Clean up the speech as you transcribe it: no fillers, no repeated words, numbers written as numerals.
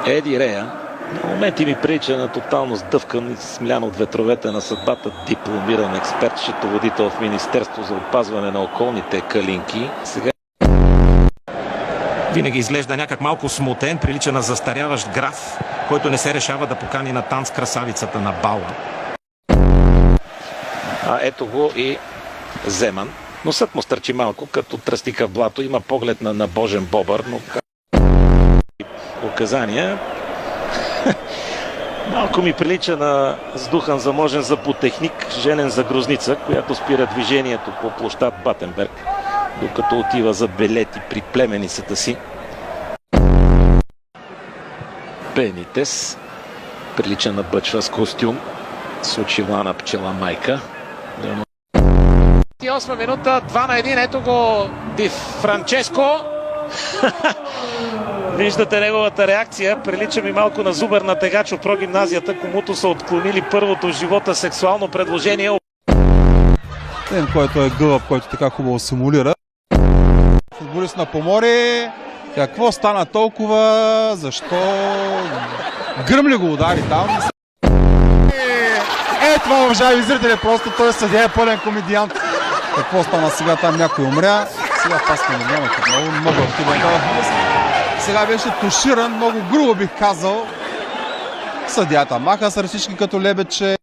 Еди Рея. На моменти ми прилича на тотално сдъвкан и смлян от ветровете на съдбата дипломиран експерт, счетоводител в Министерство за опазване на околните калинки. Сега Винаги изглежда някак малко смутен, прилича на застаряващ граф, който не се решава да покани на танц красавицата на бала. Ето го и Земан. Носът му стърчи малко, като тръстика в блато. Има поглед на Божен бобър, но указания. Малко ми прилича на сдухан заможен за потехник, женен за грозница, която спира движението по площад Батенберг, докато отива за белети при племеницата си. Бенитес прилича на бъчва с костюм, с очила на пчела майка. 8 минута, 2 на 1, ето го Ди Франческо. Виждате неговата реакция, прилича ми малко на зубър на тегач от прогимназията, комуто са отклонили първото в живота сексуално предложение. Един, който е гълъб, който така хубаво симулира. Футболист на Поморие. Какво стана толкова? Защо? Гръмли го удари там. Това, уважаеми зрители, просто той съдия е пълен комедиант. Какво стана сега? Там някой умря. Сега паска не няма много активен. Сега беше туширан, много грубо бих казал. Съдията маха сред всички като лебедче.